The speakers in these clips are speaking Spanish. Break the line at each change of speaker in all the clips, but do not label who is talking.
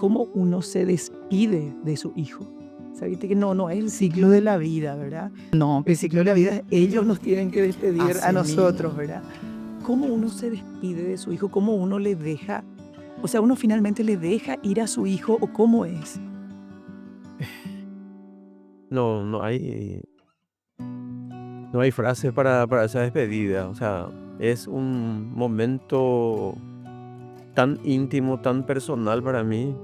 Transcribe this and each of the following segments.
cómo uno se despide de su hijo. Sabiste que no es el ciclo de la vida, ¿verdad?
No,
El ciclo de la vida, ellos nos tienen que despedir a
así
nosotros,
mismo.
¿verdad? ¿Cómo uno se despide de su hijo? ¿Cómo uno le deja, o sea, uno finalmente le deja ir a su hijo o cómo es?
No hay frases para esa despedida. O sea, es un momento tan íntimo, tan personal para mí.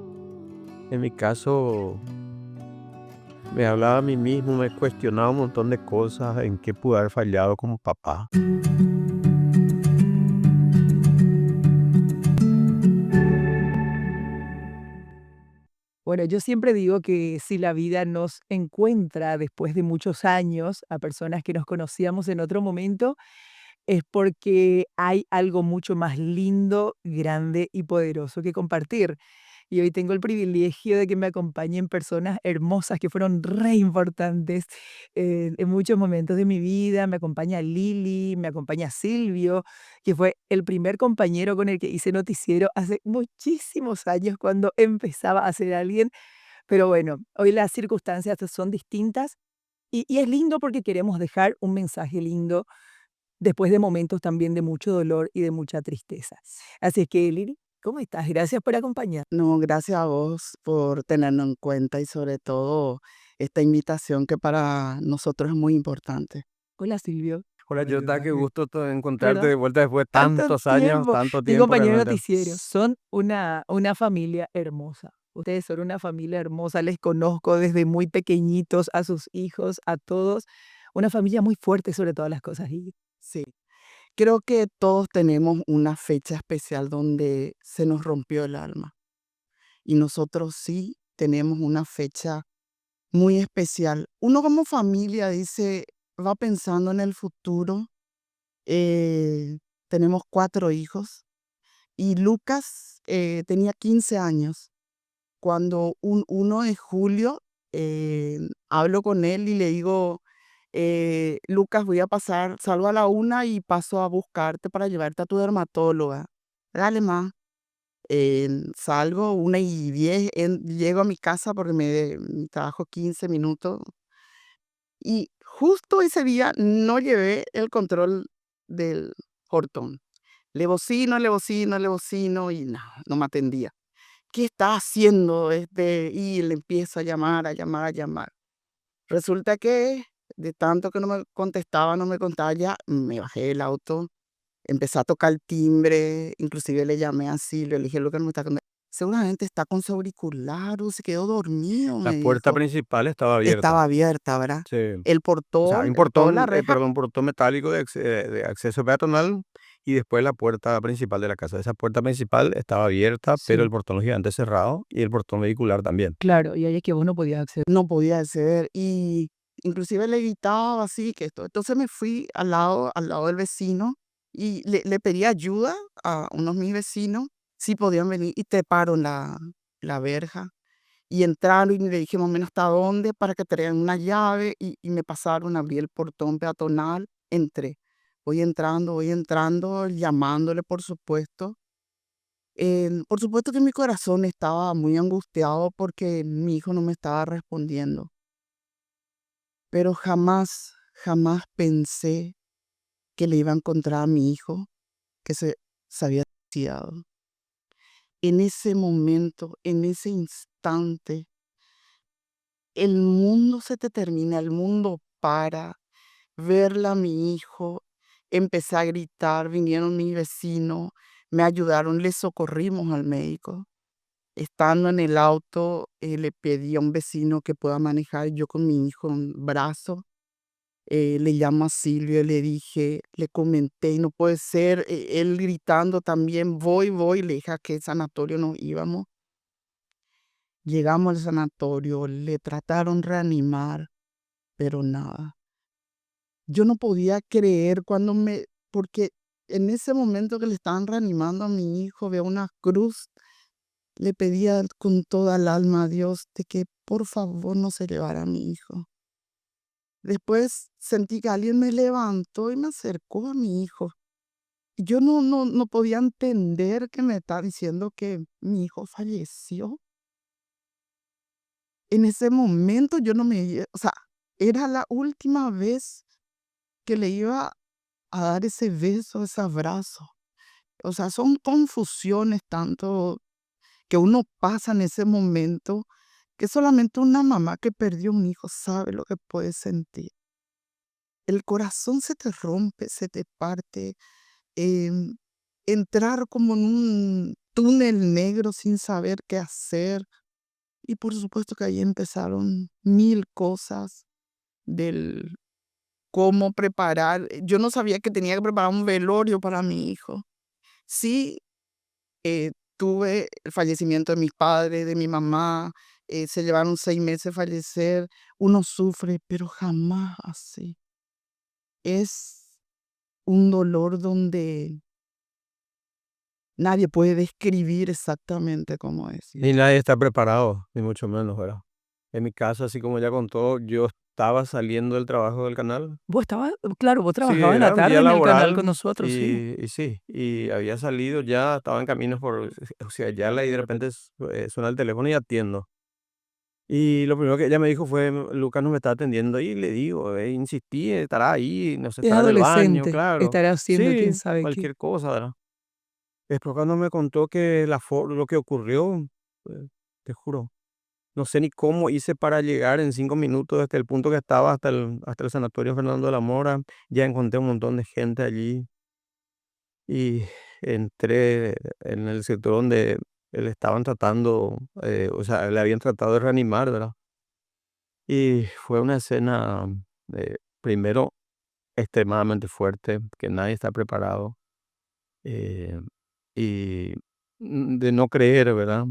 En mi caso, me hablaba a mí mismo, me cuestionaba un montón de cosas en qué pude haber fallado como papá.
Bueno, yo siempre digo que si la vida nos encuentra después de muchos años a personas que nos conocíamos en otro momento, es porque hay algo mucho más lindo, grande y poderoso que compartir. Y hoy tengo el privilegio de que me acompañen personas hermosas que fueron re importantes en muchos momentos de mi vida. Me acompaña Lili, me acompaña Silvio, que fue el primer compañero con el que hice noticiero hace muchísimos años cuando empezaba a ser alguien. Pero bueno, hoy las circunstancias son distintas y es lindo porque queremos dejar un mensaje lindo después de momentos también de mucho dolor y de mucha tristeza. Así es que, Lili, ¿cómo estás? Gracias por acompañar.
No, gracias a vos por tenernos en cuenta y sobre todo esta invitación que para nosotros es muy importante.
Hola, Silvio.
Hola, Jota, qué gusto encontrarte
¿Verdad?
de vuelta después de
Tanto tiempo.
tanto
Mi
tiempo
compañero de
realmente.
noticiero, son una familia hermosa. Ustedes son una familia hermosa, les conozco desde muy pequeñitos a sus hijos, a todos. Una familia muy fuerte sobre todas las cosas. Y
Sí, creo que todos tenemos una fecha especial donde se nos rompió el alma y nosotros sí tenemos una fecha muy especial. Uno como familia dice, va pensando en el futuro. eh, Tenemos 4 hijos y Lucas tenía 15 años. Cuando un 1 de julio hablo con él y le digo, Lucas, voy a pasar, salgo a la 1 y paso a buscarte para llevarte a tu dermatóloga. Dale, ma. Salgo 1:10, llego a mi casa porque mi trabajo 15 minutos. Y justo ese día no llevé el control del portón. Le bocino, le bocino, le bocino y no me atendía. ¿Qué está haciendo? Y le empiezo a llamar, a llamar, a llamar. Resulta que de tanto que no me contaba ya, me bajé del auto, empecé a tocar el timbre, inclusive le llamé a Silvio, le dije lo que no me está contando. Seguramente está con su auricular o se quedó dormido,
La
me
puerta
dijo.
principal estaba
Estaba
abierta.
abierta, ¿verdad?
Sí.
El
O sea,
portón,
un
toda la
portón,
reja,
perdón, un portón metálico de acceso peatonal y después la puerta principal de la casa. Esa puerta principal estaba abierta, pero el
sí,
portón gigante cerrado y el portón vehicular también.
claro, y ahí es que vos no podías acceder.
no podía acceder y inclusive le gritaba así que esto. Entonces me fui al lado del vecino y le pedí ayuda a unos mis vecinos si podían venir y treparon la verja y entraron y le dije más o menos hasta dónde para que traigan una llave y me pasaron, abrí el portón peatonal, entré. Voy entrando, llamándole por supuesto. Por supuesto que mi corazón estaba muy angustiado porque mi hijo no me estaba respondiendo. Pero jamás, jamás pensé que le iba a encontrar a mi hijo que se había suicidado. En ese momento, en ese instante, el mundo se te termina, el mundo para. Verla a mi hijo, empecé a gritar, vinieron mis vecinos, me ayudaron, le socorrimos al médico. Estando en el auto, le pedí a un vecino que pueda manejar, yo con mi hijo en brazo. Le llamo a Silvio, le dije, le comenté, y no puede ser, él gritando también, voy, le dije a qué sanatorio nos íbamos. Llegamos al sanatorio, le trataron de reanimar, pero nada. Yo no podía creer porque en ese momento que le estaban reanimando a mi hijo, veo una cruz, le pedía con toda el alma a Dios de que por favor no se llevara a mi hijo. Después sentí que alguien me levantó y me acercó a mi hijo. Yo no podía entender que me estaba diciendo que mi hijo falleció. en ese momento yo no me, o sea, era la última vez que le iba a dar ese beso, ese abrazo. O sea, son confusiones tanto que uno pasa en ese momento, que solamente una mamá que perdió un hijo sabe lo que puede sentir. El corazón se te rompe, se te parte, em, entrar como en un túnel negro sin saber qué hacer. Y por supuesto que ahí empezaron mil cosas del cómo preparar. Yo no sabía que tenía que preparar un velorio para mi hijo. Sí, tuve el fallecimiento de mis padres, de mi mamá, se llevaron 6 meses a fallecer. Uno sufre, pero jamás así. Es un dolor donde nadie puede describir exactamente cómo es.
Ni nadie está preparado, ni mucho menos, ¿verdad? En mi caso, así como ya contó, yo estaba saliendo del trabajo del canal.
Vos estabas, claro, vos
Sí,
trabajabas en la
era un
tarde
día
en el canal con
laboral
nosotros, sí.
y sí, y había salido ya, estaba en camino o sea, ya y de repente suena el teléfono y atiendo. Y lo primero que ella me dijo fue: Lucas no me está atendiendo", y le digo, insistí, estará ahí, no sé,
Es
estará en el baño,
adolescente,
claro.
estará haciendo quién
Sí,
sabe qué.
cualquier cosa, ¿verdad? Después cuando me contó que lo que ocurrió, te juro, no sé ni cómo hice para llegar en 5 minutos desde el punto que estaba hasta el sanatorio Fernando de la Mora. Ya encontré un montón de gente allí y entré en el sector donde le estaban tratando, o sea, le habían tratado de reanimar, ¿verdad? Y fue una escena, primero, extremadamente fuerte, que nadie está preparado, eh, y de no creer, ¿verdad?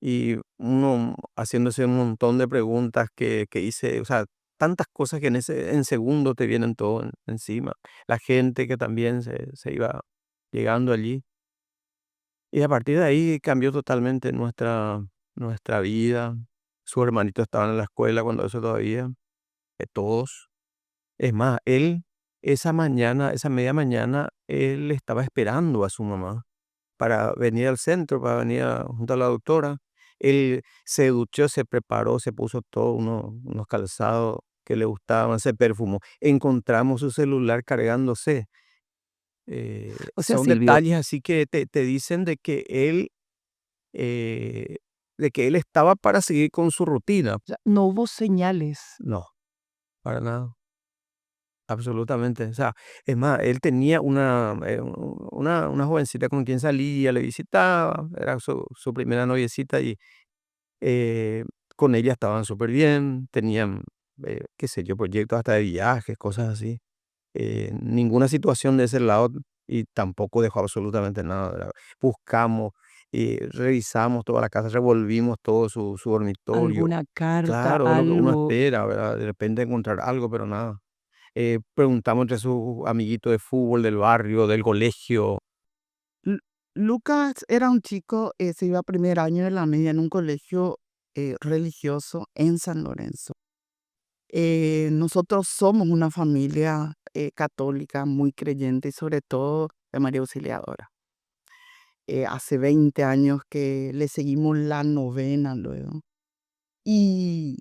Y uno haciéndose un montón de preguntas que hice, o sea, tantas cosas que en segundo te vienen todo encima. La gente que también se iba llegando allí. Y a partir de ahí cambió totalmente nuestra vida. Su hermanito estaba en la escuela cuando eso todavía, todos. Es más, él, esa mañana, esa media mañana, él estaba esperando a su mamá para venir al centro, para venir junto a la doctora. Él se duchó, se preparó, se puso todo unos calzados que le gustaban, se perfumó. Encontramos su celular cargándose.
O sea,
Son
Silvio,
detalles así que te dicen eh, de que él estaba para seguir con su rutina.
o sea, no hubo señales.
No, para nada. Absolutamente. O sea, es más, él tenía una jovencita con quien salía, le visitaba, era su primera noviecita y eh, con ella estaban súper bien, tenían, qué sé yo, proyectos hasta de viajes, cosas así. Ninguna situación de ese lado y tampoco dejó absolutamente nada, ¿verdad? Buscamos, revisamos toda la casa, revolvimos todo su dormitorio.
¿Alguna carta,
Claro, lo que uno
algo?
espera, ¿verdad? De repente encontrar algo, pero nada. Preguntamos entre sus amiguitos de fútbol del barrio, del colegio.
Lu- Lucas era un chico, se iba a primer año de la media en un colegio religioso en San Lorenzo. Nosotros somos una familia católica muy creyente y sobre todo de María Auxiliadora. Hace 20 años que le seguimos la novena luego. Y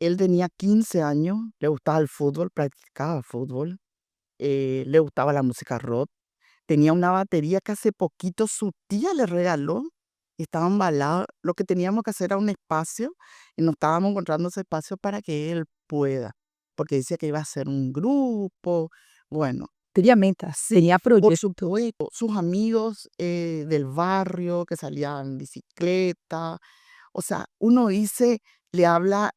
él tenía 15 años, le gustaba el fútbol, practicaba fútbol, le gustaba la música rock. Tenía una batería que hace poquito su tía le regaló y estaba embalado. Lo que teníamos que hacer era un espacio y nos estábamos encontrando ese espacio para que él pueda, porque decía que iba a hacer un grupo. Bueno,
Tenía metas, tenía
por
proyectos.
supuesto, sus amigos del barrio que salían en bicicleta. O sea, uno dice, le habla,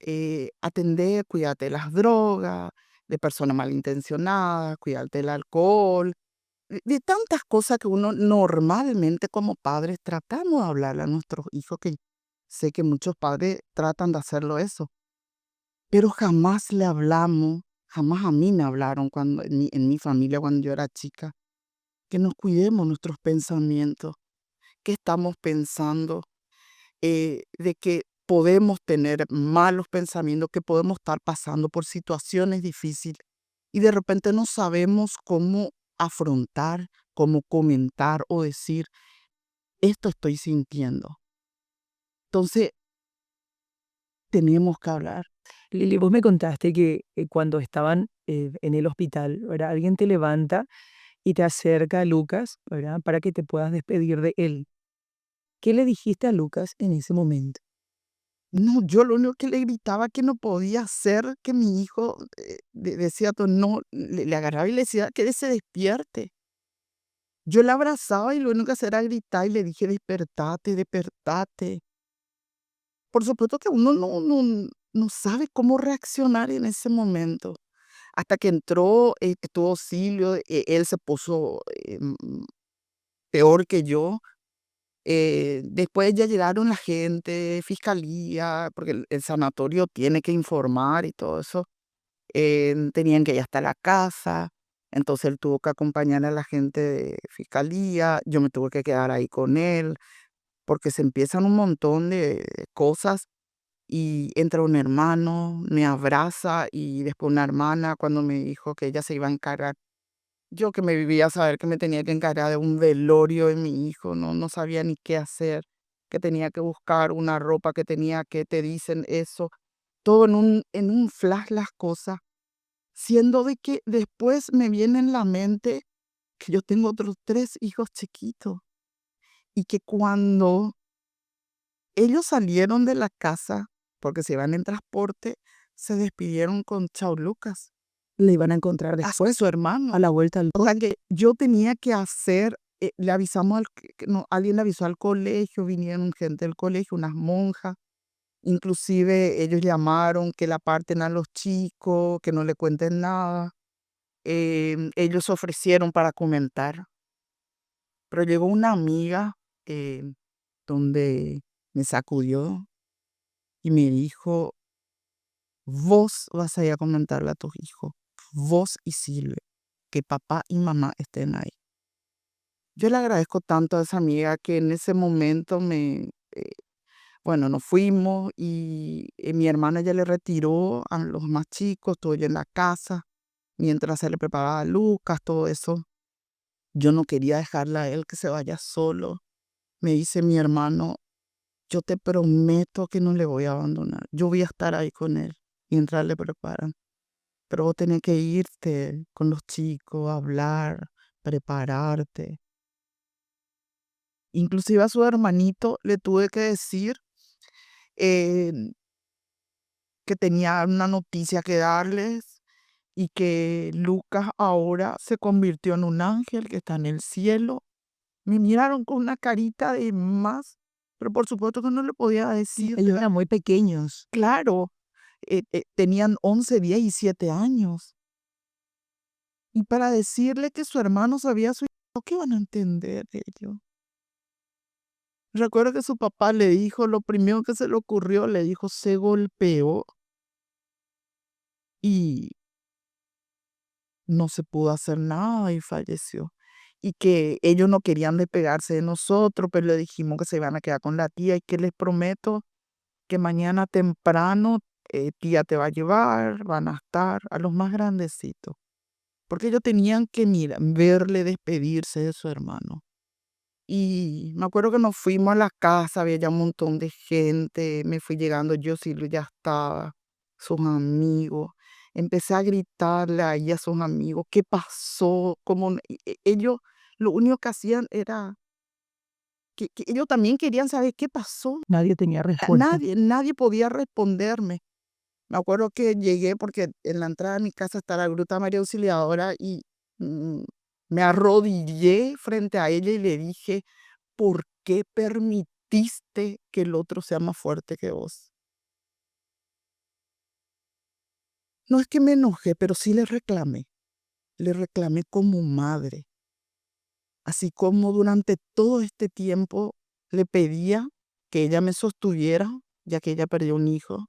atender, cuídate de las drogas, de personas malintencionadas, cuídate del alcohol, de tantas cosas que uno normalmente como padres tratamos de hablarle a nuestros hijos, que sé que muchos padres tratan de hacerlo eso, pero jamás le hablamos, jamás a mí me hablaron cuando, en mi familia cuando yo era chica, que nos cuidemos nuestros pensamientos, qué estamos pensando, de que podemos tener malos pensamientos, que podemos estar pasando por situaciones difíciles y de repente no sabemos cómo afrontar, cómo comentar o decir, esto estoy sintiendo. Entonces, tenemos que hablar.
Lili, vos me contaste que cuando estaban en el hospital, ¿verdad? Alguien te levanta y te acerca a Lucas, ¿verdad? Para que te puedas despedir de él. ¿Qué le dijiste a Lucas en ese momento?
No, yo lo único que le gritaba que no podía ser que mi hijo, decía todo, no, le agarraba y le decía que se despierte. Yo la abrazaba y lo único que hacía era gritar y le dije: "Despertate, despertate". Por supuesto que uno no sabe cómo reaccionar en ese momento. Hasta que entró, estuvo auxilio, él se puso, peor que yo. Después ya llegaron la gente, fiscalía, porque el sanatorio tiene que informar y todo eso. Tenían que ir hasta la casa, entonces él tuvo que acompañar a la gente de fiscalía, yo me tuve que quedar ahí con él, porque se empiezan un montón de cosas y entra un hermano, me abraza y después una hermana cuando me dijo que ella se iba a encargar. Yo que me vivía a saber que me tenía que encargar de un velorio de mi hijo, no sabía ni qué hacer, que tenía que buscar una ropa, que tenía que, te dicen eso, todo en un flash las cosas, siendo de que después me viene en la mente que yo tengo otros 3 hijos chiquitos y que cuando ellos salieron de la casa, porque se iban en transporte, se despidieron con chao Lucas,
Le iban a encontrar
a
después,
su hermano.
a la vuelta al...
O sea que yo tenía que hacer, le avisamos no, alguien le avisó al colegio, vinieron gente del colegio, unas monjas, inclusive ellos llamaron que le aparten a los chicos, que no le cuenten nada. Ellos se ofrecieron para comentar, pero llegó una amiga, donde me sacudió y me dijo: "Vos vas a ir a comentarle a tus hijos, vos y Silvia, que papá y mamá estén ahí". Yo le agradezco tanto a esa amiga que en ese momento bueno, nos fuimos y mi hermana ya le retiró a los más chicos, estoy en la casa, mientras se le preparaba a Lucas, todo eso. Yo no quería dejarla a él que se vaya solo. Me dice mi hermano: "Yo te prometo que no le voy a abandonar. Yo voy a estar ahí con él mientras le preparan. Pero vos tenés que irte con los chicos, hablar, prepararte". Inclusive a su hermanito le tuve que decir, eh, que tenía una noticia que darles y que Lucas ahora se convirtió en un ángel que está en el cielo. Me miraron con una carita de más, pero por supuesto que no le podía decir.
Ellos eran muy pequeños.
Claro, tenían 11, 10 y 7 años. Y para decirle que su hermano se había suicidado, ¿qué van a entender ellos? Recuerdo que su papá le dijo, lo primero que se le ocurrió, le dijo, se golpeó y no se pudo hacer nada y falleció. Y que ellos no querían despegarse de nosotros, pero le dijimos que se iban a quedar con la tía y que les prometo que mañana temprano, tía te va a llevar, van a estar a los más grandecitos. Porque ellos tenían que verle despedirse de su hermano. Y me acuerdo que nos fuimos a la casa, había ya un montón de gente, me fui llegando yo, Silvia ya estaba, sus amigos. Empecé a gritarle ahí a sus amigos, ¿qué pasó? Ellos lo único que hacían era que ellos también querían saber qué pasó.
Nadie tenía respuesta.
Nadie podía responderme. Me acuerdo que llegué porque en la entrada de mi casa está la Gruta María Auxiliadora y mm, me arrodillé frente a ella y le dije: "¿Por qué permitiste que el otro sea más fuerte que vos?". No es que me enojé, pero sí le reclamé como madre, así como durante todo este tiempo le pedía que ella me sostuviera, ya que ella perdió un hijo.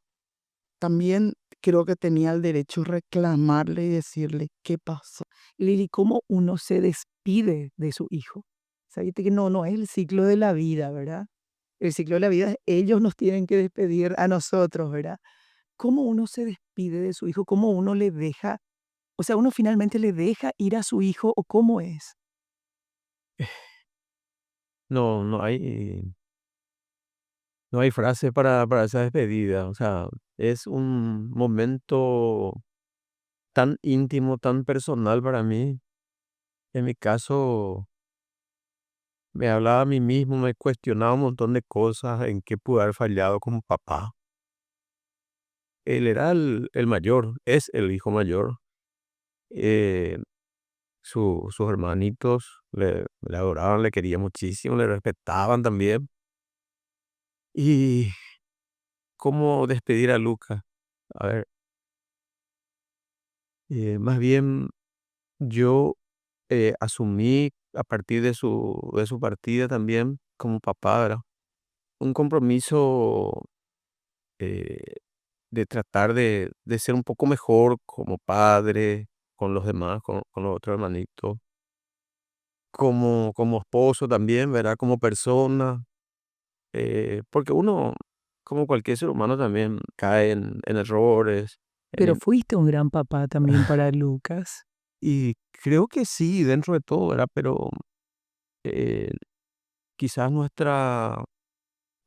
También creo que tenía el derecho a reclamarle y decirle qué pasó.
Lili, ¿cómo uno se despide de su hijo? Sabes que no es el ciclo de la vida, ¿verdad? El ciclo de la vida, ellos nos tienen que despedir a nosotros, ¿verdad? ¿Cómo uno se despide de su hijo? ¿Cómo uno le deja, o sea, uno finalmente le deja ir a su hijo o cómo es?
No hay No hay frase para esa despedida. O sea, es un momento tan íntimo, tan personal para mí. En mi caso, me hablaba a mí mismo, me cuestionaba un montón de cosas en qué pude haber fallado como papá. Él era el mayor, es el hijo mayor. eh, sus hermanitos le adoraban, le querían muchísimo, le respetaban también. ¿Y cómo despedir a Luca? A ver, más bien yo asumí a partir de su partida también como papá, ¿verdad? Un compromiso eh, de tratar de ser un poco mejor como padre con los demás, con los otros hermanitos, como esposo también, ¿verdad? Como persona, porque uno, como cualquier ser humano, también cae en errores. en
Pero
im-
fuiste un gran papá también para Lucas.
y creo que sí, dentro de todo, ¿verdad? Pero eh, quizás nuestra,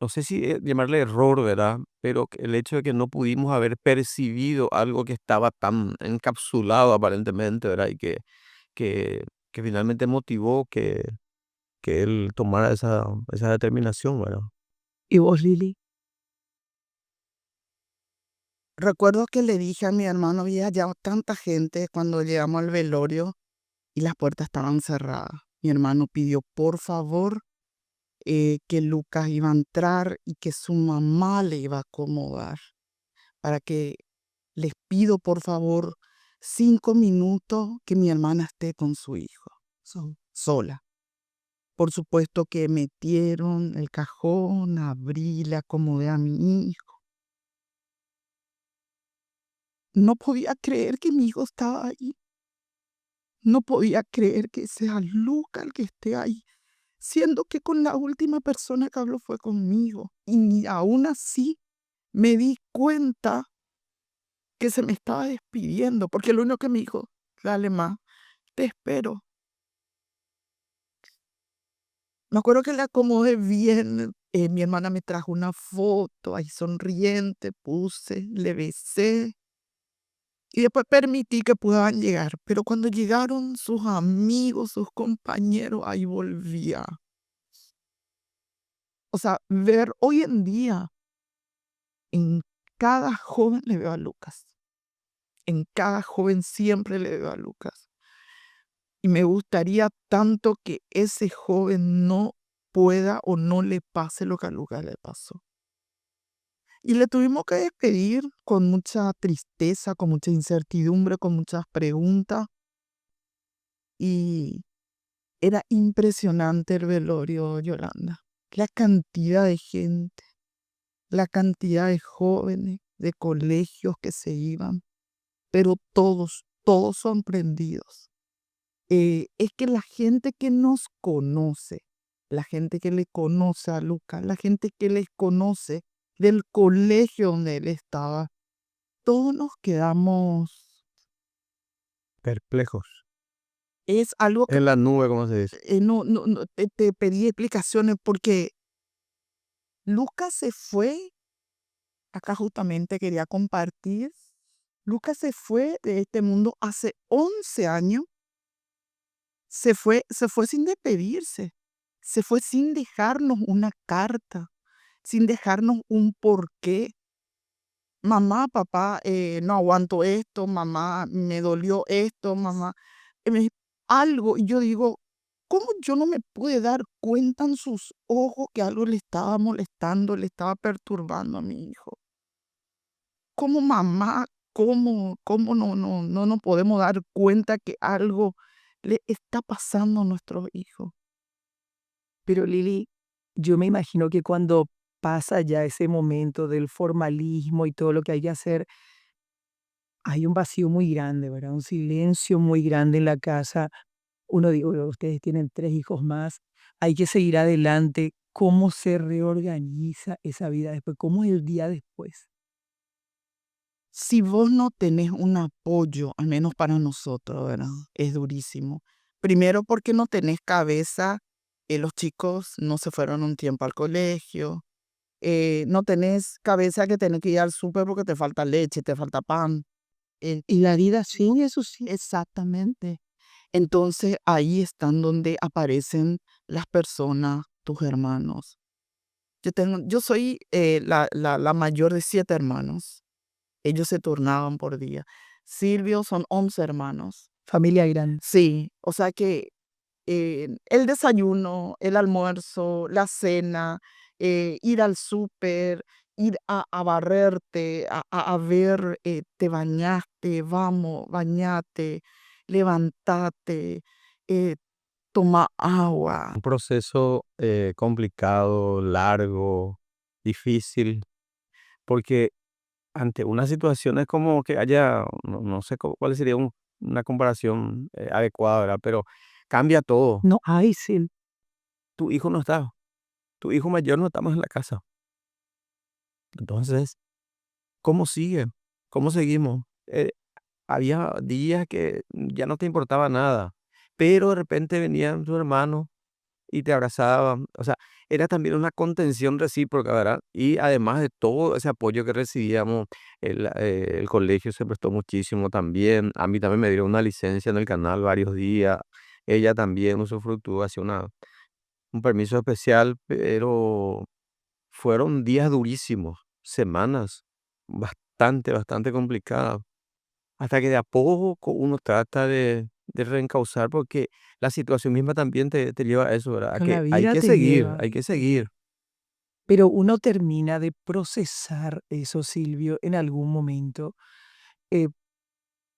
no sé si llamarle error, ¿verdad? Pero que el hecho de que no pudimos haber percibido algo que estaba tan encapsulado aparentemente, ¿verdad? Y que, que finalmente motivó que él tomara esa determinación, ¿verdad?
¿Y vos, Lili?
Recuerdo que le dije a mi hermano, había ya tanta gente cuando llegamos al velorio y las puertas estaban cerradas. Mi hermano pidió por favor que Lucas iba a entrar y que su mamá le iba a acomodar para que les pido por favor 5 minutos que mi hermana esté con su hijo, sola. Por supuesto que metieron el cajón, abrí, le acomodé a mi hijo. No podía creer que mi hijo estaba ahí. No podía creer que sea Luca el que esté ahí, siendo que con la última persona que habló fue conmigo. Y ni aún así me di cuenta que se me estaba despidiendo, porque lo único que me dijo, dale más, te espero. Me acuerdo que le acomodé bien. Mi hermana me trajo una foto ahí sonriente, puse, le besé y después permití que puedan llegar. Pero cuando llegaron sus amigos, sus compañeros, ahí volvía. O sea, ver hoy en día en cada joven le veo a Lucas. En cada joven siempre le veo a Lucas. Y me gustaría tanto que ese joven no pueda o no le pase lo que a Lucas le pasó. Y le tuvimos que despedir con mucha tristeza, con mucha incertidumbre, con muchas preguntas. Y era impresionante el velorio, Yolanda. La cantidad de gente, la cantidad de jóvenes, de colegios que se iban, pero todos, todos sorprendidos. Es que la gente que nos conoce, la gente que le conoce a Lucas, la gente que les conoce del colegio donde él estaba, todos nos quedamos.
Perplejos.
Es algo que
En la nube, como se dice.
no, te pedí explicaciones porque Lucas se fue, acá justamente quería compartir, Lucas se fue de este mundo hace 11 años, se fue sin despedirse, se fue sin dejarnos una carta, sin dejarnos un porqué. Mamá, papá, no aguanto esto, mamá, me dolió esto, mamá, me- algo, y yo digo, ¿cómo yo no me pude dar cuenta en sus ojos que algo le estaba molestando, le estaba perturbando a mi hijo? ¿Cómo mamá, cómo no nos podemos dar cuenta que algo le está pasando a nuestros hijos?
Pero Lili, yo me imagino que cuando pasa ya ese momento del formalismo y todo lo que hay que hacer, hay un vacío muy grande, ¿verdad? Un silencio muy grande en la casa. Uno digo, ustedes tienen 3 hijos más, hay que seguir adelante. ¿Cómo se reorganiza esa vida después? ¿Cómo es el día después?
Si vos no tenés un apoyo, al menos para nosotros, ¿verdad? Es durísimo. Primero porque no tenés cabeza, los chicos no se fueron un tiempo al colegio, no tenés cabeza que tenés que ir al súper porque te falta leche, te falta pan.
Y la vida sigue eso sí.
Exactamente. Entonces ahí están donde aparecen las personas, tus hermanos. Yo soy la mayor de 7 hermanos. Ellos se turnaban por día. Silvio son 11 hermanos.
Familia grande.
Sí, o sea que el desayuno, el almuerzo, la cena, ir al súper, ir a barrerte, a ver, te bañaste, vamos, bañate, levantate, eh, toma agua.
Un proceso complicado, largo, difícil, porque ante una situación es como que haya, no sé cuál sería una comparación adecuada, ¿verdad? Pero cambia todo.
No hay, sí.
Tu hijo no está, tu hijo mayor no está más en la casa. Entonces, ¿cómo sigue? ¿Cómo seguimos? Había días que ya no te importaba nada, pero de repente venían tus hermanos y te abrazaban. O sea, era también una contención recíproca, ¿verdad? Y además de todo ese apoyo que recibíamos, el colegio se prestó muchísimo también. A mí también me dieron una licencia en el canal varios días. Ella también usufructuó, hacía un permiso especial, pero fueron días durísimos, semanas bastante complicadas. Hasta que de a poco uno trata de reencauzar, porque la situación misma también te lleva a eso, ¿verdad? A
Con
que
la vida te lleva.
hay que seguir.
Pero uno termina de procesar eso, Silvio, en algún momento, eh,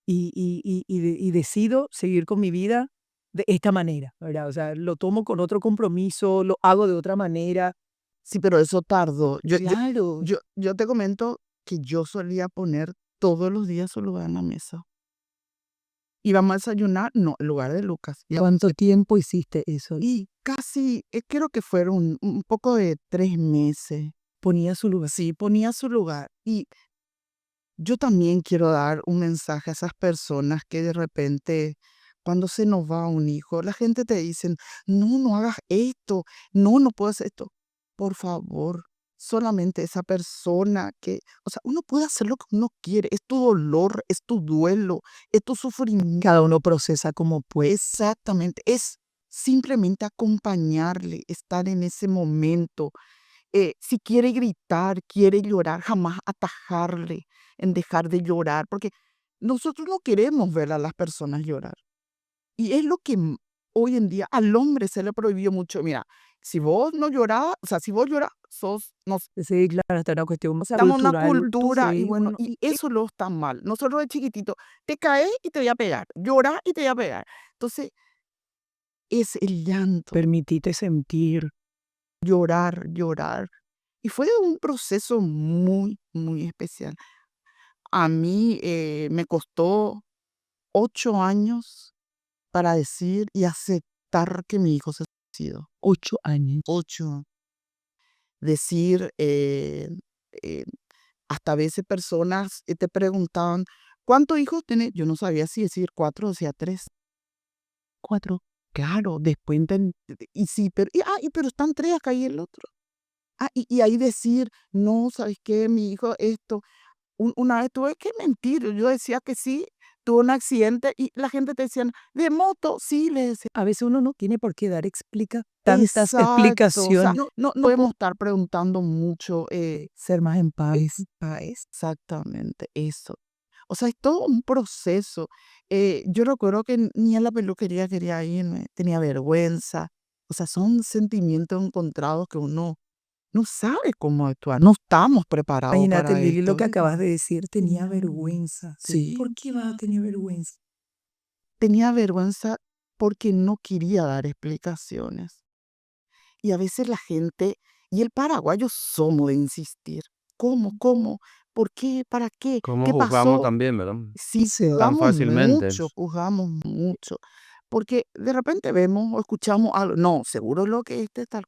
y decido seguir con mi vida de esta manera, ¿verdad? O sea, lo tomo con otro compromiso, lo hago de otra manera.
Sí, pero eso tardó.
Claro.
Yo te comento que yo solía poner todos los días su lugar en la mesa. Íbamos a desayunar, no, el lugar de Lucas.
¿Cuánto tiempo hiciste eso?
Y casi, creo que fueron un poco de 3 meses.
Ponía su lugar.
Sí, ponía su lugar. Y yo también quiero dar un mensaje a esas personas que de repente, cuando se nos va un hijo, la gente te dice, no, no hagas esto, no, no puedes hacer esto. Por favor, solamente esa persona que, o sea, uno puede hacer lo que uno quiere, es tu dolor, es tu duelo, es tu sufrimiento.
Cada uno procesa como puede.
Exactamente, es simplemente acompañarle, estar en ese momento. Si quiere gritar, quiere llorar, jamás atajarle en dejar de llorar, porque nosotros no queremos ver a las personas llorar. Y es lo que hoy en día al hombre se le prohibió mucho. Mira, si vos no llorás, o sea, si vos llorás, nos
Sí, claro, está una cuestión más
damos una
cultural.
cultura y
Sí,
bueno, y eso lo está mal. Nosotros de chiquitito, te caes y te voy a pegar, llorás y te voy a pegar. Entonces, es el llanto,
permitite sentir.
llorar, llorar. Y fue un proceso muy, muy especial. A mí me costó 8 años para decir y aceptar que mi hijo se suicidó.
8 años.
8. Decir, eh, hasta a veces personas te preguntaban, ¿cuántos hijos tenés? Yo no sabía si decir 4 o decía 3.
4.
Claro, después y sí, pero están 3 acá y el otro. Y ahí decir, no, ¿sabes qué? Mi hijo esto. Una vez tuve que mentir, yo decía que sí, tuve un accidente y la gente te decían, ¿de moto? Sí, le decía.
A veces uno no tiene por qué dar tantas
Exacto, o sea,
explicaciones.
no podemos estar preguntando mucho.
Ser más en paz.
Exactamente, eso. O sea, es todo un proceso. Yo recuerdo que ni a la peluquería quería irme, tenía vergüenza. O sea, son sentimientos encontrados que uno no sabe cómo actuar, no estamos preparados
Imagínate,
para
Lili, lo
esto.
que acabas de decir, tenía
Tenía
vergüenza.
Sí.
¿Por qué vas a tener vergüenza?
Tenía vergüenza porque no quería dar explicaciones. Y a veces la gente, y el paraguayo somos de insistir. ¿Cómo? ¿Cómo? ¿Por qué? ¿Para qué?
Cómo
¿Qué
juzgamos
pasó?
también, ¿verdad?
Sí,
Sí.
Tan fácilmente.
juzgamos mucho. Porque de repente vemos o escuchamos algo. No, seguro lo que este tal.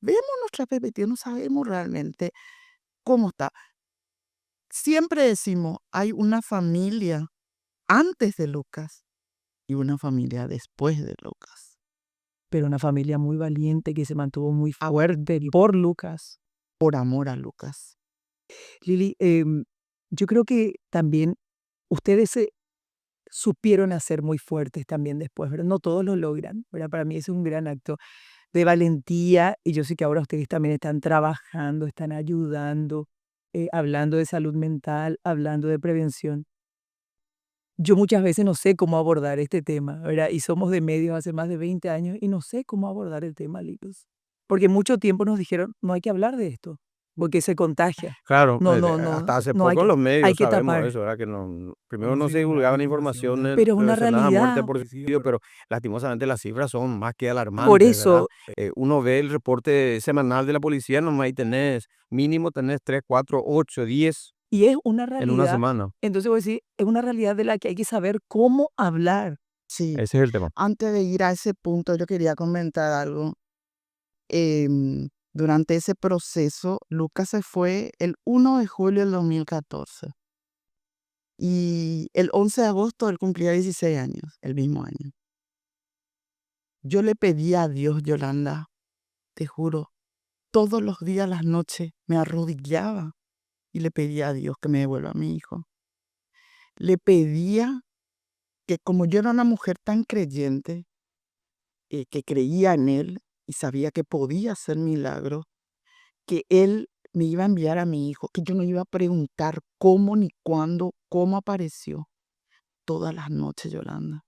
Vemos nuestra perspectiva, no sabemos realmente cómo está. Siempre decimos, hay una familia antes de Lucas y una familia después de Lucas.
Pero una familia muy valiente que se mantuvo muy fuerte por Lucas.
por amor a Lucas.
Lili, yo creo que también ustedes se supieron hacer muy fuertes también después, ¿verdad? No todos lo logran, ¿verdad? Para mí es un gran acto de valentía y yo sé que ahora ustedes también están trabajando, están ayudando, hablando de salud mental, hablando de prevención. Yo muchas veces no sé cómo abordar este tema, ¿verdad? Y somos de medios hace más de 20 años y no sé cómo abordar el tema, Lilos. Porque mucho tiempo nos dijeron, no hay que hablar de esto, porque se contagia.
Claro,
No, no, no,
hasta hace
no hay
poco en
que,
los
hay
medios
que
sabemos
tapar.
eso, ¿verdad? Que primero no se divulgaban informaciones
Pero es una
relacionadas a muerte
realidad.
por suicidio, pero lastimosamente las cifras son más que
Por
alarmantes, ¿verdad?
eso,
Uno ve el reporte semanal de la policía, nomás ahí mínimo tenés 3, 4, 8, 10
y es una
en una
realidad,
semana.
entonces voy a decir, es una realidad de la que hay que saber cómo hablar.
Sí,
Ese es el tema.
antes de ir a ese punto, yo quería comentar algo. Durante ese proceso, Lucas se fue el 1 de julio del 2014 y el 11 de agosto él cumplía 16 años, el mismo año. Yo le pedí a Dios, Yolanda, te juro, todos los días, las noches, me arrodillaba y le pedía a Dios que me devuelva a mi hijo. Le pedía que como yo era una mujer tan creyente, que creía en Él y sabía que podía hacer milagros, que Él me iba a enviar a mi hijo, que yo no iba a preguntar cómo ni cuándo, cómo apareció. Todas las noches, Yolanda.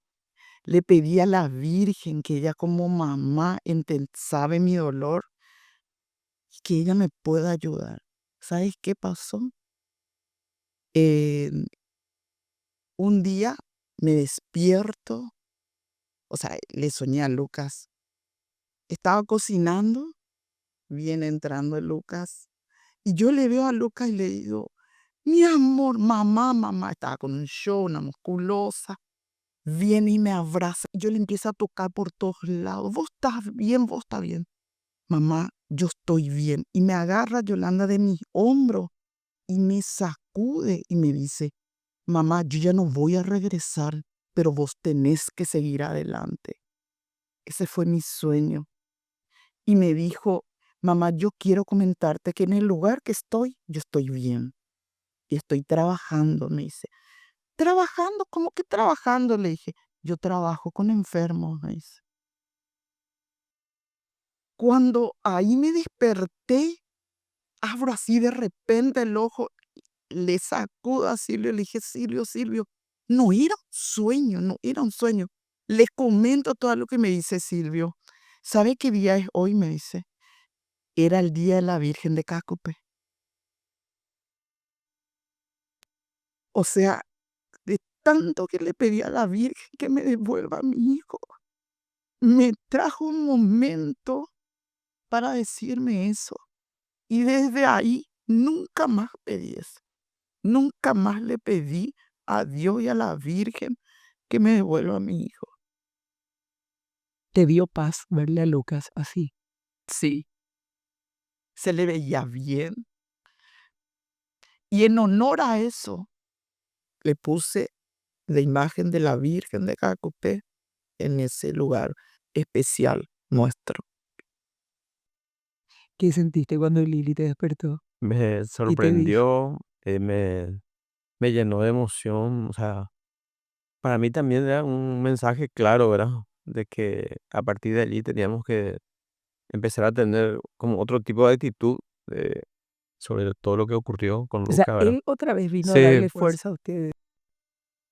Le pedí a la Virgen que ella como mamá sabe mi dolor y que ella me pueda ayudar. ¿Sabes qué pasó? Eh, un día me despierto, o sea, le soñé a Lucas. Estaba cocinando, viene entrando Lucas y yo le veo a Lucas y le digo, mi amor, mamá, mamá, estaba con un show, una musculosa. Viene y me abraza. Yo le empiezo a tocar por todos lados. Vos estás bien, vos estás bien. Mamá, yo estoy bien. Y me agarra Yolanda de mis hombros y me sacude y me dice, mamá, yo ya no voy a regresar, pero vos tenés que seguir adelante. Ese fue mi sueño. Y me dijo, mamá, yo quiero comentarte que en el lugar que estoy, yo estoy bien. Y estoy trabajando, me dice. ¿Trabajando? ¿Cómo que trabajando? Le dije, yo trabajo con enfermos, me dice. Cuando ahí me desperté, abro así de repente el ojo, le sacudo a Silvio, le dije, Silvio, Silvio, no era un sueño, no era un sueño. Les comento todo lo que me dice Silvio. ¿Sabe qué día es hoy? Me dice. Era el día de la Virgen de Cacupe. O sea, de tanto que le pedí a la Virgen que me devuelva a mi hijo, me trajo un momento para decirme eso. Y desde ahí nunca más pedí eso. Nunca más le pedí a Dios y a la Virgen que me devuelva a mi hijo.
Te dio paz verle a Lucas así.
Sí, se le veía bien. Y en honor a eso, le puse la imagen de la Virgen de Cacupé en ese lugar especial nuestro.
¿Qué sentiste cuando Lili te despertó
Me
y te dijo?
sorprendió, me llenó de emoción, o sea, para mí también era un mensaje claro, ¿verdad? De que a partir de allí teníamos que empezar a tener como otro tipo de actitud sobre todo lo que ocurrió con
O sea,
Luca, ¿verdad?
él otra vez vino a
Sí,
darle
Pues
fuerza a ustedes.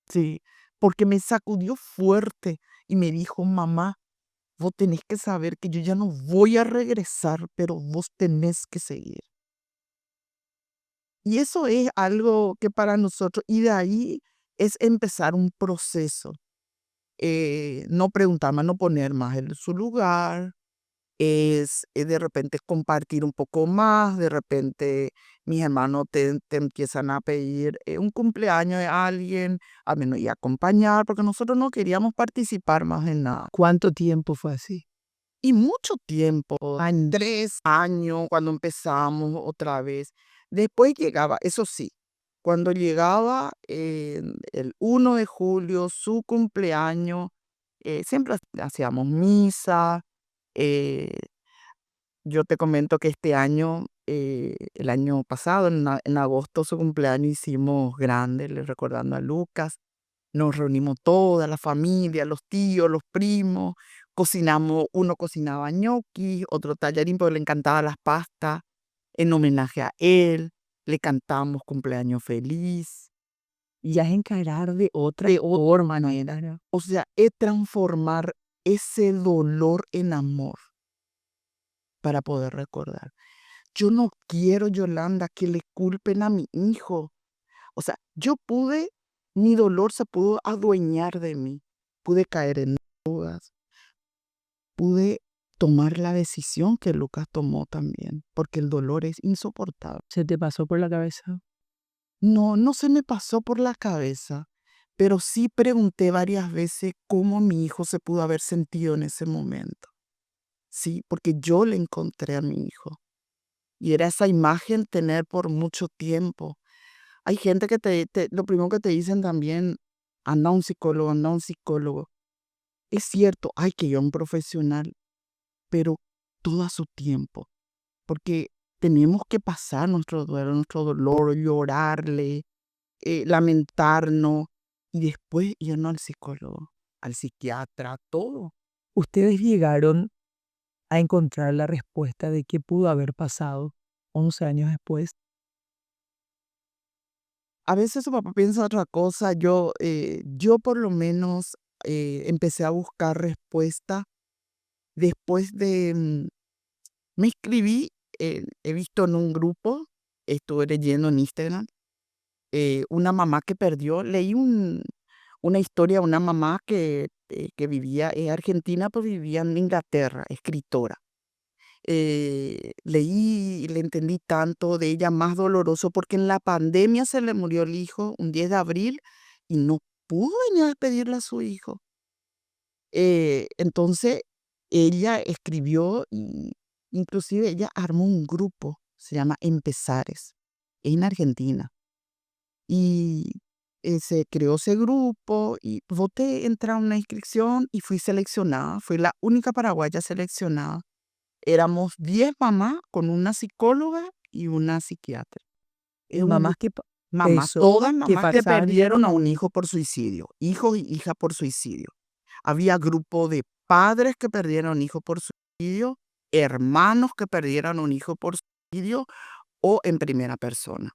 sí, porque me sacudió fuerte y me dijo, mamá, vos tenés que saber que yo ya no voy a regresar, pero vos tenés que seguir. Y eso es algo que para nosotros, y de ahí es empezar un proceso. No preguntar más, no poner más en su lugar, es de repente compartir un poco más, de repente mis hermanos te empiezan a pedir un cumpleaños de alguien, a menos y acompañar, porque nosotros no queríamos participar más en nada.
¿Cuánto tiempo fue así?
Y mucho tiempo,
Años.
3 años cuando empezamos otra vez. Después llegaba, eso sí, cuando llegaba el 1 de julio, su cumpleaños, siempre hacíamos misa. eh, yo te comento que este año el año pasado, en agosto, su cumpleaños hicimos grande, le recordando a Lucas. Nos reunimos toda la familia, los tíos, los primos, cocinamos, uno cocinaba ñoquis, otro tallarín, porque le encantaban las pastas, en homenaje a él, le cantamos cumpleaños feliz.
Ya es encarar de otra
De otra
forma, ¿no?
manera. O sea, es transformar ese dolor en amor para poder recordar. Yo no quiero, Yolanda, que le culpen a mi hijo. O sea, mi dolor se pudo adueñar de mí. Pude caer en dudas, pude tomar la decisión que Lucas tomó también, porque el dolor es insoportable.
¿Se te pasó por la cabeza?
No, no se me pasó por la cabeza, pero sí pregunté varias veces cómo mi hijo se pudo haber sentido en ese momento. Sí, porque yo le encontré a mi hijo. Y era esa imagen tener por mucho tiempo. Hay gente que lo primero que te dicen también, anda a un psicólogo, anda a un psicólogo. Es cierto, hay que ir a un profesional, pero todo a su tiempo, porque tenemos que pasar nuestro duelo, nuestro dolor, llorarle, lamentarnos y después irnos al psicólogo, al psiquiatra, todo.
¿Ustedes llegaron a encontrar la respuesta de qué pudo haber pasado 11 años después?
A veces su papá piensa otra cosa. Yo por lo menos empecé a buscar respuesta después me inscribí, he visto en un grupo, estuve leyendo en Instagram, una mamá que perdió, una historia de una mamá que vivía en Argentina, pero vivía en Inglaterra, escritora. Leí y le entendí tanto de ella, más doloroso, porque en la pandemia se le murió el hijo un 10 de abril y no pudo venir a despedirle a su hijo. Entonces, ella escribió y inclusive ella armó un grupo, se llama Empezares, en Argentina. Y se creó ese grupo y voté, entré a una inscripción y fui seleccionada. Fui la única paraguaya seleccionada. Éramos 10 mamás con una psicóloga y una psiquiatra. Es un
Mamás
grupo,
que
mamás,
eso,
todas
que
mamás que
pasaron,
perdieron a un hijo por suicidio, hijos y hijas por suicidio. Había grupo de padres que perdieron hijos por suicidio, hermanos que perdieron un hijo por suicidio o en primera persona.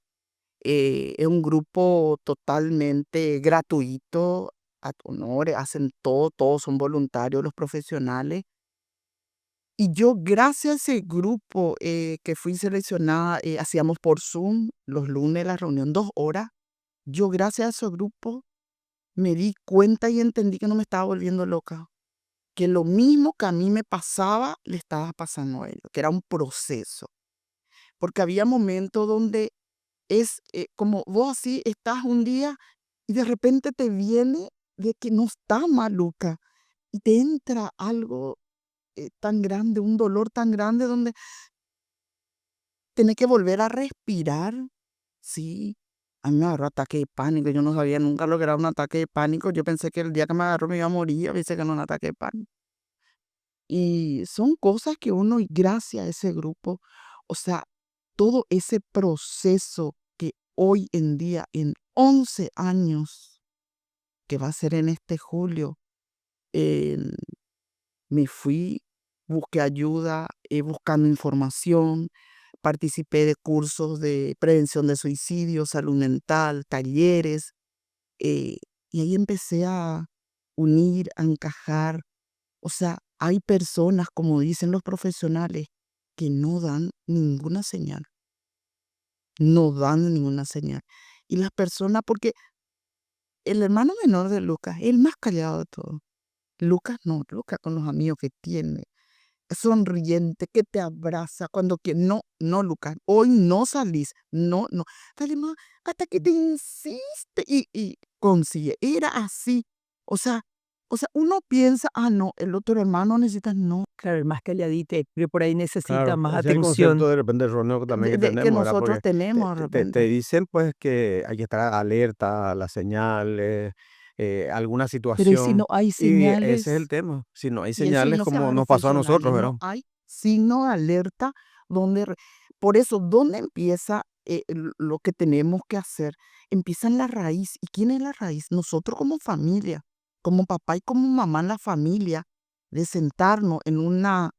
Es un grupo totalmente gratuito, ad honorem, hacen todo, todos son voluntarios los profesionales. Y yo, gracias a ese grupo que fui seleccionada, hacíamos por Zoom los lunes la reunión 2 horas. Yo, gracias a ese grupo, me di cuenta y entendí que no me estaba volviendo loca. Que lo mismo que a mí me pasaba, le estaba pasando a ellos, que era un proceso. Porque había momentos donde es como vos así estás un día y de repente te viene de que no está maluca y te entra algo tan grande, un dolor tan grande donde tenés que volver a respirar. Sí, a mí me agarró ataque de pánico. Yo no sabía nunca lo que era un ataque de pánico. Yo pensé que el día que me agarró me iba a morir. A veces que era un ataque de pánico. Y son cosas que uno, y gracias a ese grupo, o sea, todo ese proceso que hoy en día, en 11 años, que va a ser en este julio, en- me fui, busqué ayuda, buscando información, participé de cursos de prevención de suicidio, salud mental, talleres, eh, y ahí empecé a unir, a encajar. O sea, hay personas, como dicen los profesionales, que no dan ninguna señal, no dan ninguna señal. Y las personas, porque el hermano menor de Lucas, el más callado de todos. Lucas no, Lucas con los amigos que tiene, sonriente, que te abraza cuando quiere. No, no, Lucas, hoy no salís, no, no. Dale más, hasta que te insiste y consigue. Era así. O sea, uno piensa, no, el otro hermano necesita, no,
claro, el más calladito, que por ahí necesita
Claro,
más
ese es el
atención.
concepto de repente erróneo también que
que
tenemos, ¿verdad?
nosotros
Porque
tenemos de
te
repente.
dicen pues que hay que estar alerta a las señales, alguna
Pero ¿y si no
situación,
hay
y ese es el
señales?
tema. Si no hay
Y eso y
señales
no se
como
va a
nos pasó a nosotros,
profesionales,
¿verdad?
no hay signo de alerta donde Por eso, ¿dónde empieza lo que tenemos que hacer? Empieza en la raíz. ¿Y quién es la raíz? Nosotros como familia, como papá y como mamá en la familia, de sentarnos en una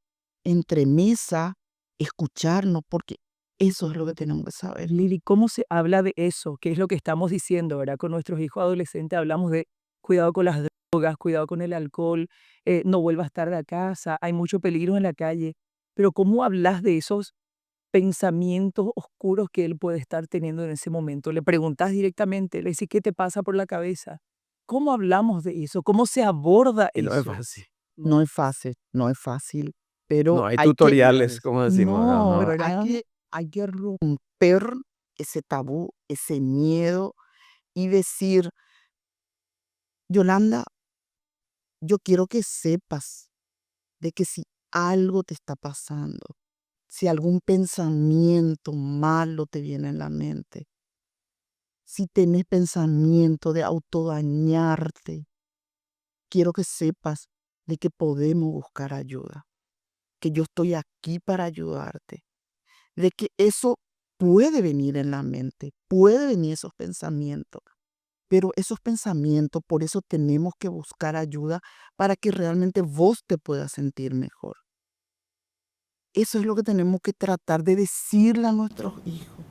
entremesa, escucharnos, porque eso es lo que tenemos que saber.
Lili, ¿cómo se habla de eso? ¿Qué es lo que estamos diciendo, verdad? Con nuestros hijos adolescentes hablamos de cuidado con las drogas, cuidado con el alcohol, no vuelvas tarde a casa, hay mucho peligro en la calle. Pero ¿cómo hablas de esos pensamientos oscuros que él puede estar teniendo en ese momento? Le preguntas directamente, le decís, ¿qué te pasa por la cabeza? ¿Cómo hablamos de eso? ¿Cómo se aborda
Y no es
eso?
fácil.
No es fácil, no es fácil,
No
pero
hay tutoriales, como decimos, ¿verdad?
No,
No,
pero
¿verdad?
hay que romper ese tabú, ese miedo y decir, Yolanda, yo quiero que sepas de que si algo te está pasando, si algún pensamiento malo te viene en la mente, si tenés pensamiento de autodañarte, quiero que sepas de que podemos buscar ayuda, que yo estoy aquí para ayudarte, de que eso puede venir en la mente, puede venir esos pensamientos, pero esos pensamientos, por eso tenemos que buscar ayuda para que realmente vos te puedas sentir mejor. Eso es lo que tenemos que tratar de decirle a nuestros hijos.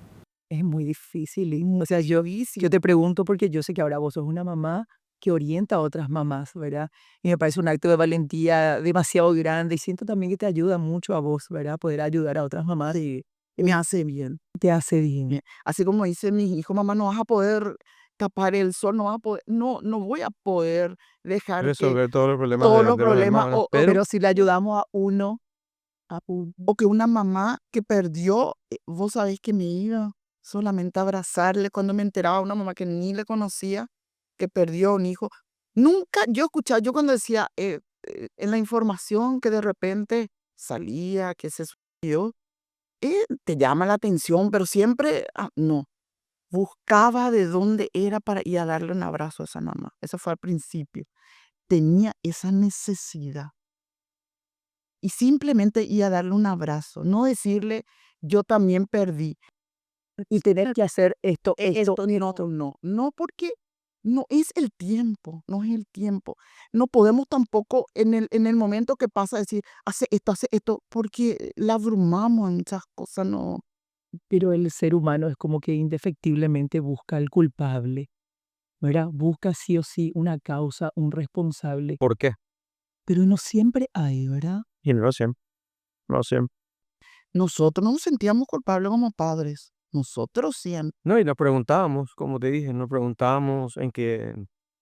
Es muy difícil. O sea, yo te pregunto porque yo sé que ahora vos sos una mamá que orienta a otras mamás, ¿verdad? Y me parece un acto de valentía demasiado grande y siento también que te ayuda mucho a vos, ¿verdad? Poder ayudar a otras mamás
Y me hace bien.
te hace bien.
Así como dice mi hijo, mamá, no vas a poder tapar el sol, no vas a poder, no voy a poder dejar que
resolver todos los problemas
todos
de,
los
de los demás,
problemas,
¿verdad? Pero
Pero si le ayudamos a uno, a uno.
o que una mamá que perdió, vos sabés que me iba solamente a abrazarle cuando me enteraba, una mamá que ni le conocía, que perdió a un hijo. Nunca yo escuchaba, yo cuando decía en la información que de repente salía, que se suicidó, te llama la atención, pero siempre, no. Buscaba de dónde era para ir a darle un abrazo a esa mamá. Eso fue al principio. Tenía esa necesidad. Y simplemente ir a darle un abrazo, no decirle, yo también perdí.
Y tener que hacer esto,
Esto y otro, no. No, porque no es el tiempo, no es el tiempo. No podemos tampoco en el momento que pasa decir, hace esto, porque la abrumamos en muchas cosas, no.
pero el ser humano es como que indefectiblemente busca al culpable, ¿verdad? Busca sí o sí una causa, un responsable,
¿por qué?
pero no siempre hay, ¿verdad?
Y no siempre, no siempre.
Nosotros no nos sentíamos culpables como padres. Nosotros siempre.
No, y nos preguntábamos, como te dije, nos preguntábamos
¿En qué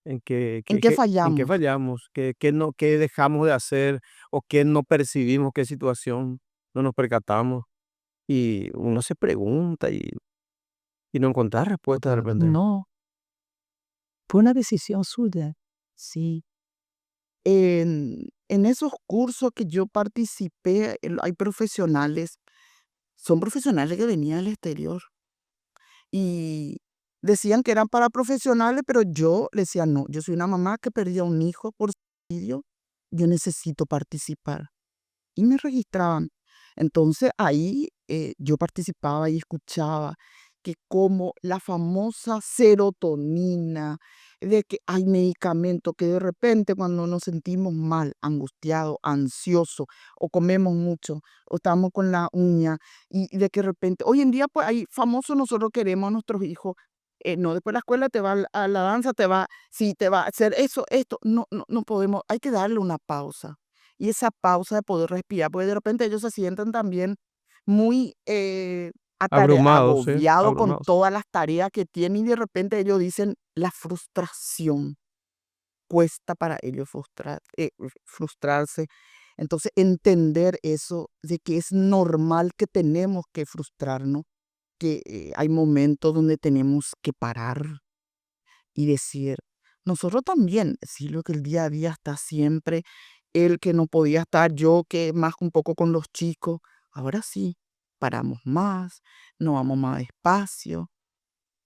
en qué
fallamos?
fallamos, qué dejamos de hacer o qué no percibimos, qué situación no nos percatamos. Y uno se pregunta y no encontrar respuesta de repente.
No, fue una decisión suya.
Sí. En esos cursos que yo participé, hay profesionales, son profesionales que venían del exterior y decían que eran para profesionales, pero yo le decía, no, yo soy una mamá que perdió a un hijo por suicidio, yo necesito participar. Y me registraban. Entonces ahí yo participaba y escuchaba que como la famosa serotonina, de que hay medicamentos que de repente cuando nos sentimos mal, angustiados, ansiosos, o comemos mucho, o estamos con la uña, y de que de repente, hoy en día pues hay famosos, nosotros queremos a nuestros hijos, no, después de la escuela te va a la danza, te va, sí, te va a hacer eso, esto, no podemos, hay que darle una pausa y esa pausa de poder respirar, porque de repente ellos se sienten también muy
Abrumados, sí,
agobiados con
abrumados.
todas las tareas que tienen y de repente ellos dicen la frustración. Cuesta para ellos frustrarse. Entonces, entender eso, de que es normal que tenemos que frustrarnos, que hay momentos donde tenemos que parar y decir, nosotros también, sí, lo que el día a día está siempre, el que no podía estar, yo que más un poco con los chicos, ahora sí, paramos más, no vamos más despacio.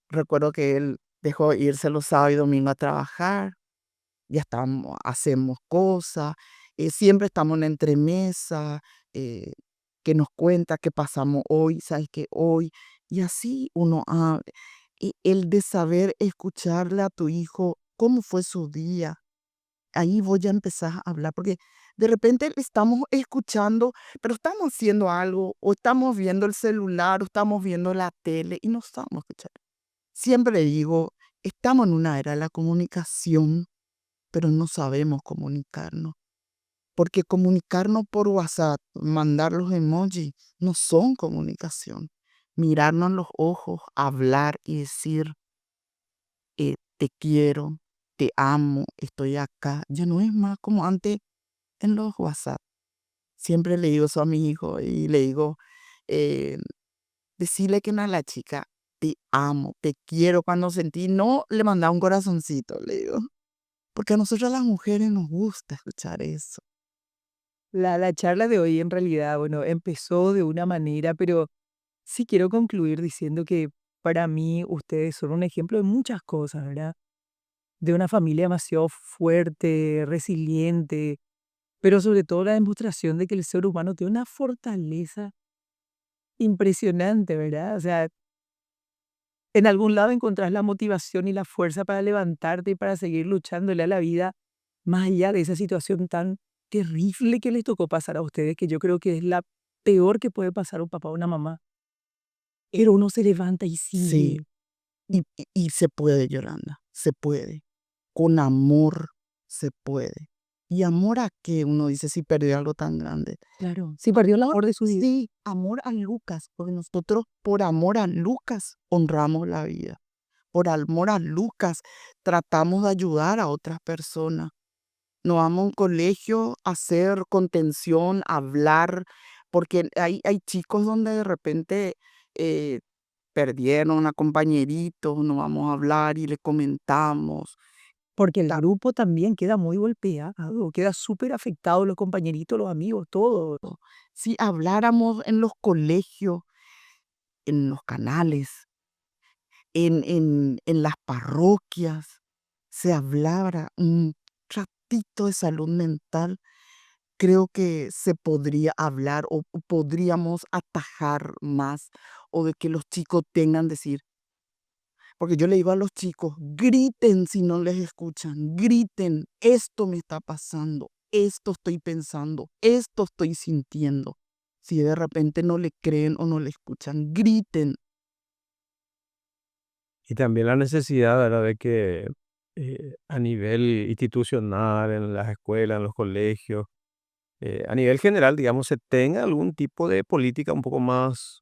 Recuerdo que él dejó irse los sábados y domingos a trabajar, ya estamos, hacemos cosas, siempre estamos en la entremesa, eh, que nos cuenta qué pasamos hoy, ¿sabes qué? Hoy. Y así uno habla. Y el de saber escucharle a tu hijo cómo fue su día, ahí vos ya empezás a hablar, porque de repente le estamos escuchando, pero estamos haciendo algo, o estamos viendo el celular, o estamos viendo la tele y no estamos escuchando. Siempre digo, estamos en una era de la comunicación, pero no sabemos comunicarnos. Porque comunicarnos por WhatsApp, mandar los emojis, no son comunicación. Mirarnos en los ojos, hablar y decir, te quiero, te amo, estoy acá. Ya no es más como antes en los WhatsApp. Siempre le digo eso a mi hijo y le digo, eh, decirle que no a la chica, te amo, te quiero cuando sentí, no le manda un corazoncito, le digo. Porque a nosotros las mujeres nos gusta escuchar eso.
La charla de hoy en realidad, bueno, empezó de una manera, pero sí quiero concluir diciendo que para mí ustedes son un ejemplo de muchas cosas, ¿verdad? De una familia demasiado fuerte, resiliente, pero sobre todo la demostración de que el ser humano tiene una fortaleza impresionante, ¿verdad? O sea, en algún lado encontrás la motivación y la fuerza para levantarte y para seguir luchándole a la vida, más allá de esa situación tan terrible que les tocó pasar a ustedes, que yo creo que es la peor que puede pasar a un papá o una mamá. Pero uno se levanta y
Sí,
sigue.
y se puede, Yolanda, se puede. Con amor se puede. ¿Y amor a qué? Uno dice si perdió algo tan grande.
Claro. Sí, perdió el
Amor,
amor de su vida.
sí, amor a Lucas, porque nosotros por amor a Lucas honramos la vida. Por amor a Lucas tratamos de ayudar a otras personas. Nos vamos a un colegio a hacer contención, a hablar, porque hay chicos donde de repente eh, perdieron a compañeritos, nos vamos a hablar y le comentamos.
Porque el
Ta-
grupo también queda muy golpeado, queda súper afectado, los compañeritos, los amigos, todo.
Si habláramos en los colegios, en los canales, en las parroquias, se hablara un ratito de salud mental, creo que se podría hablar o podríamos atajar más o de que los chicos tengan decir, porque yo le digo a los chicos, griten si no les escuchan, griten, esto me está pasando, esto estoy pensando, esto estoy sintiendo. Si de repente no le creen o no le escuchan, griten.
Y también la necesidad, ¿verdad?, de que a nivel institucional, en las escuelas, en los colegios, a nivel general, digamos, se tenga algún tipo de política un poco más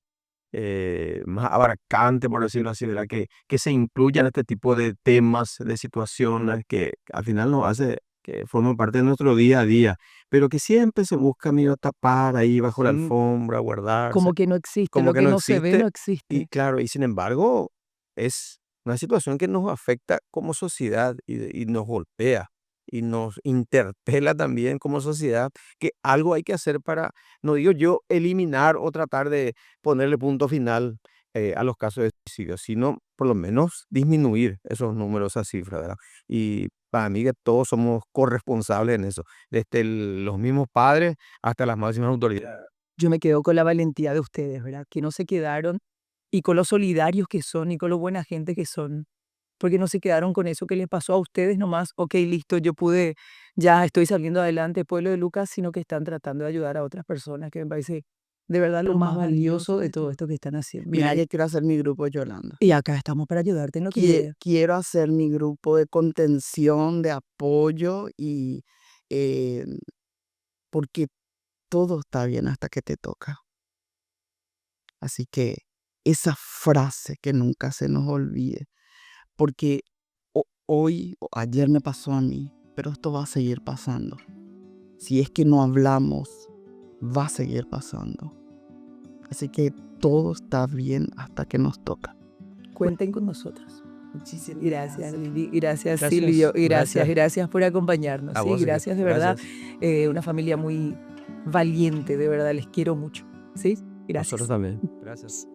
abarcante, por decirlo así, ¿verdad? Que se incluyan este tipo de temas, de situaciones que al final nos hace que forman parte de nuestro día a día, pero que siempre se busca medio tapar ahí bajo la
Sí,
alfombra, guardarse,
Como que no existe,
como
lo
que
que
no
no se ve no
existe. Y
existe.
claro, y sin embargo, es una situación que nos afecta como sociedad y nos golpea y nos interpela también como sociedad, que algo hay que hacer para, no digo yo, eliminar o tratar de ponerle punto final a los casos de suicidio, sino por lo menos disminuir esos números, esas cifras, ¿verdad? Y para mí que todos somos corresponsables en eso, desde los mismos padres hasta las máximas autoridades.
Yo me quedo con la valentía de ustedes, ¿verdad? Que no se quedaron y con los solidarios que son y con lo buena gente que son, porque no se quedaron con eso que les pasó a ustedes nomás, ok, listo, yo pude, ya estoy saliendo adelante, pueblo de Lucas, sino que están tratando de ayudar a otras personas, que me parece de verdad lo
lo
más
más valioso
valioso de
de
todo
todo.
esto que están haciendo.
Mira
Mira,
que quiero hacer mi grupo, Yolanda.
y acá estamos para ayudarte en lo que llegue.
Quiero hacer mi grupo de contención, de apoyo y eh, porque todo está bien hasta que te toca. Así que esa frase que nunca se nos olvide, porque hoy o ayer me pasó a mí, pero esto va a seguir pasando. Si es que no hablamos, va a seguir pasando. Así que todo está bien hasta que nos toca.
Cuenten con nosotros.
Muchísimas
Gracias, Lili. Gracias,
Gracias,
Silvio. Y gracias,
gracias
gracias por acompañarnos.
a
Sí,
vos,
gracias de verdad.
gracias.
Una familia muy valiente, de verdad. Les quiero mucho. ¿Sí?
Nosotros
Gracias.
también. Gracias.